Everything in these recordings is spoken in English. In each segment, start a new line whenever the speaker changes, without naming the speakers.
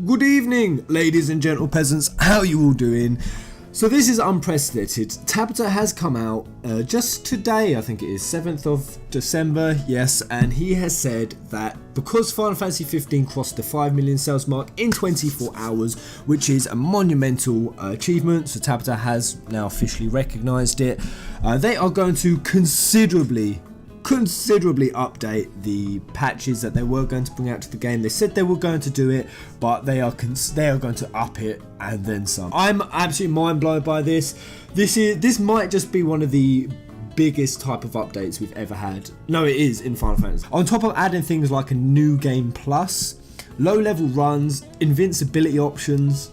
Good evening, ladies and gentle peasants. How are you all doing? So this is unprecedented. Tabata has come out just today, I think it is 7th of December, yes, and he has said that because Final Fantasy 15 crossed the 5 million sales mark in 24 hours, which is a monumental achievement, so Tabata has now officially recognised it, they are going to considerably update the patches that they were going to bring out to the game. They said they were going to do it, but they are going to up it and then some. I'm absolutely mind blown by this. This might just be one of the biggest type of updates we've ever had. No, it is in Final Fantasy. On top of adding things like a new game plus, low level runs, invincibility options.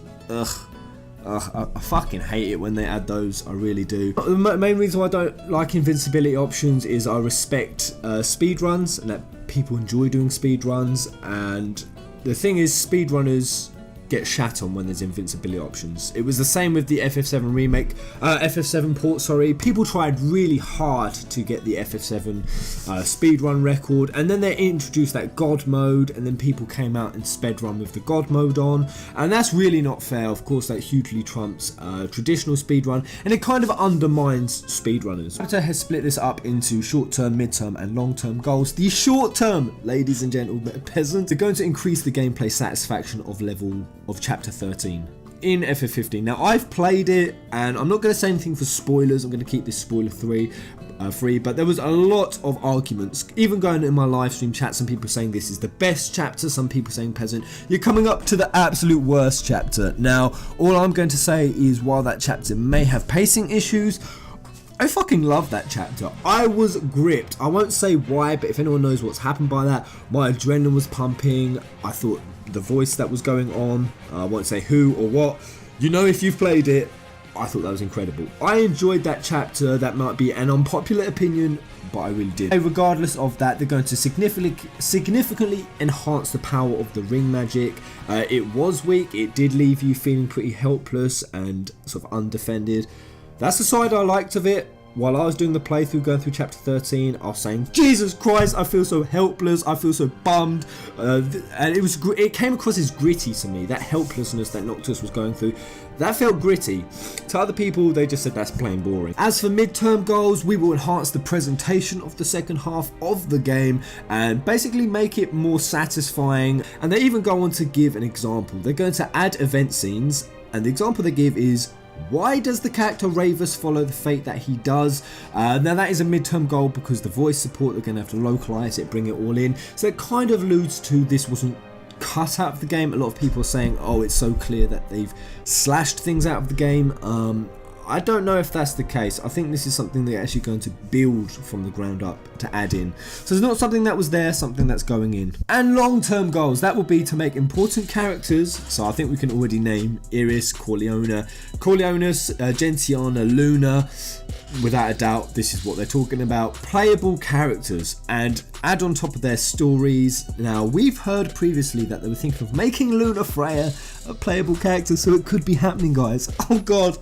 I fucking hate it when they add those, I really do. The main reason why I don't like invincibility options is I respect speedruns and that people enjoy doing speedruns, and the thing is speedrunners get shat on when there's invincibility options. It was the same with the FF7 remake, FF7 port, sorry. People tried really hard to get the FF7 speedrun record, and then they introduced that God mode, and then people came out and sped run with the God mode on, and that's really not fair. Of course, that hugely trumps traditional speedrun, and it kind of undermines speedrunners. Tabata has split this up into short-term, mid-term, and long-term goals. The short-term, ladies and gentlemen, peasants, are going to increase the gameplay satisfaction of level of chapter 13 in FF15. Now I've played it and I'm not going to say anything for spoilers, I'm going to keep this spoiler free, but there was a lot of arguments, even going in my live stream chat, some people saying this is the best chapter, some people saying Peasant, you're coming up to the absolute worst chapter. Now all I'm going to say is while that chapter may have pacing issues, I fucking love that chapter. I was gripped. I won't say why, but if anyone knows what's happened by that, my adrenaline was pumping. I thought the voice that was going on, I won't say who or what, you know, if you've played it, I thought that was incredible. I enjoyed that chapter. That might be an unpopular opinion, but I really did. Regardless of that, they're going to significantly enhance the power of the ring magic. It was weak, it did leave you feeling pretty helpless and sort of undefended. That's the side I liked of it. While I was doing the playthrough, going through chapter 13, I was saying, Jesus Christ, I feel so helpless, I feel so bummed, and it came across as gritty to me. That helplessness that Noctis was going through, that felt gritty. To other people, they just said that's plain boring. As for midterm goals, we will enhance the presentation of the second half of the game and basically make it more satisfying, and they even go on to give an example. They're going to add event scenes, and the example they give is, why does the character Ravus follow the fate that he does? Now that is a midterm goal because the voice support, they're going to have to localise it, bring it all in. So it kind of alludes to this wasn't cut out of the game. A lot of people are saying, oh, it's so clear that they've slashed things out of the game. I don't know if that's the case. I think this is something they're actually going to build from the ground up to add in. So it's not something that was there, something that's going in. And long-term goals, that will be to make important characters. So I think we can already name Iris, Corleonus, Gentiana, Luna. Without a doubt, this is what they're talking about. Playable characters and add on top of their stories. Now, we've heard previously that they were thinking of making Luna Freya a playable character, so it could be happening, guys. Oh God.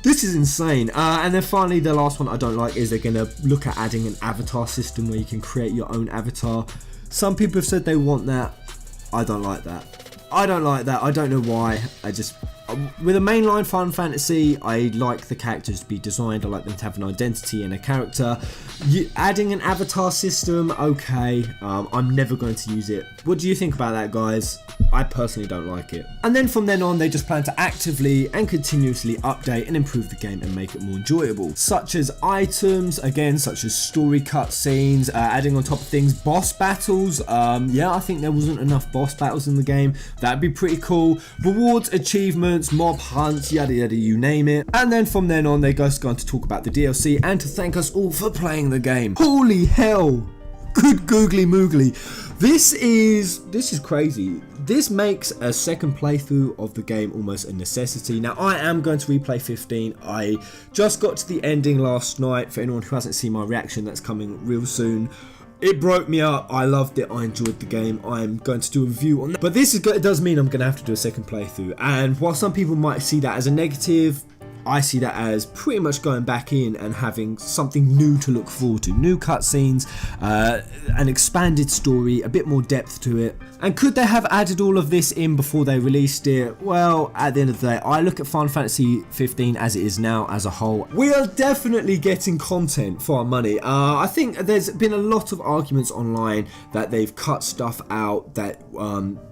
This is insane. And then finally, the last one I don't like is they're going to look at adding an avatar system where you can create your own avatar. Some people have said they want that. I don't like that. I don't know why. With a mainline Final Fantasy, I like the characters to be designed. I like them to have an identity and a character. Adding an avatar system, okay. I'm never going to use it. What do you think about that, guys? I personally don't like it. And then from then on, they just plan to actively and continuously update and improve the game and make it more enjoyable. Such as items, again, such as story cutscenes, adding on top of things, boss battles. Yeah, I think there wasn't enough boss battles in the game. That'd be pretty cool. Rewards, achievements, mob hunts, yada yada, you name it. And then from then on, they're just going to talk about the DLC and to thank us all for playing the game. Holy hell! Good googly moogly. This is crazy. This makes a second playthrough of the game almost a necessity. Now, I am going to replay 15. I just got to the ending last night. For anyone who hasn't seen my reaction, that's coming real soon. It broke me up. I loved it. I enjoyed the game. I'm going to do a review on that. But it does mean I'm going to have to do a second playthrough. And while some people might see that as a negative, I see that as pretty much going back in and having something new to look forward to. New cutscenes, an expanded story, a bit more depth to it. And could they have added all of this in before they released it? Well, at the end of the day, I look at Final Fantasy 15 as it is now as a whole. We are definitely getting content for our money. I think there's been a lot of arguments online that they've cut stuff out, that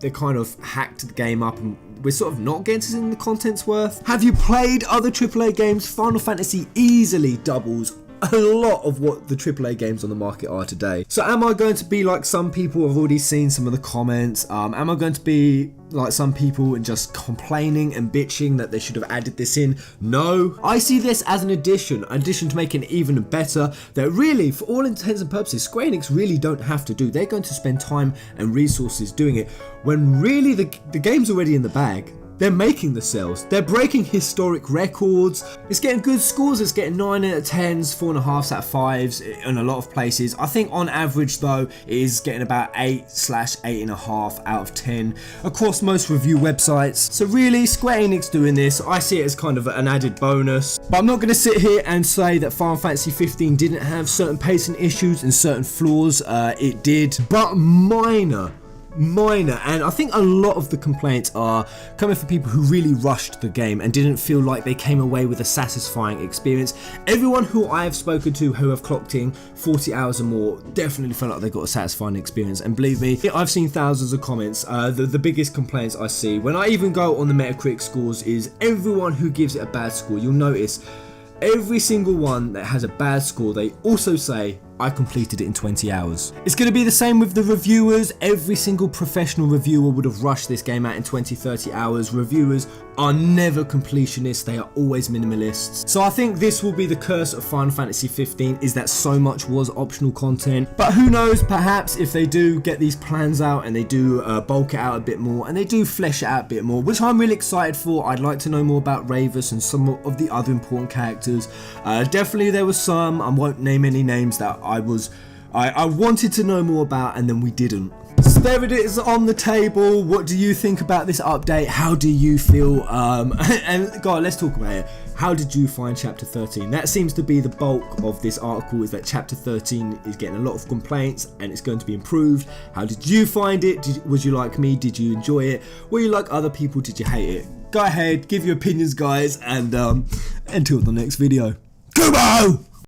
they kind of hacked the game up, and we're sort of not getting the content's worth. Have you played other AAA games? Final Fantasy easily doubles a lot of what the AAA games on the market are today. So am I going to be like some people? I've already seen some of the comments. Am I going to be like some people and just complaining and bitching that they should have added this in? No. I see this as an addition to make it even better, that really, for all intents and purposes, Square Enix really don't have to do. They're going to spend time and resources doing it, when really the game's already in the bag. They're making the sales. They're breaking historic records. It's getting good scores. It's getting 9 out of 10s, 4.5 out of 5s in a lot of places. I think on average though, it is getting about 8/8.5 out of 10 across most review websites. So really, Square Enix doing this, I see it as kind of an added bonus. But I'm not going to sit here and say that Final Fantasy 15 didn't have certain pacing issues and certain flaws. It did, but minor, and I think a lot of the complaints are coming from people who really rushed the game and didn't feel like they came away with a satisfying experience. Everyone who I have spoken to who have clocked in 40 hours or more definitely felt like they got a satisfying experience, and believe me, I've seen thousands of comments. The biggest complaints I see when I even go on the Metacritic scores is everyone who gives it a bad score. You'll notice every single one that has a bad score, they also say, I completed it in 20 hours. It's going to be the same with the reviewers. Every single professional reviewer would have rushed this game out in 20-30 hours. Reviewers are never completionists, they are always minimalists. So I think this will be the curse of Final Fantasy 15, is that so much was optional content. But who knows, perhaps if they do get these plans out and they do bulk it out a bit more and they do flesh it out a bit more, which I'm really excited for. I'd like to know more about Ravus and some of the other important characters. Definitely there was some, I won't name any names, that I wanted to know more about and then we didn't. So there it is on the table. What do you think about this update? How do you feel? And God, let's talk about it. How did you find Chapter 13? That seems to be the bulk of this article, is that Chapter 13 is getting a lot of complaints and it's going to be improved. How did you find it? Was you like me? Did you enjoy it? Were you like other people? Did you hate it? Go ahead, give your opinions, guys, and until the next video. Kubo!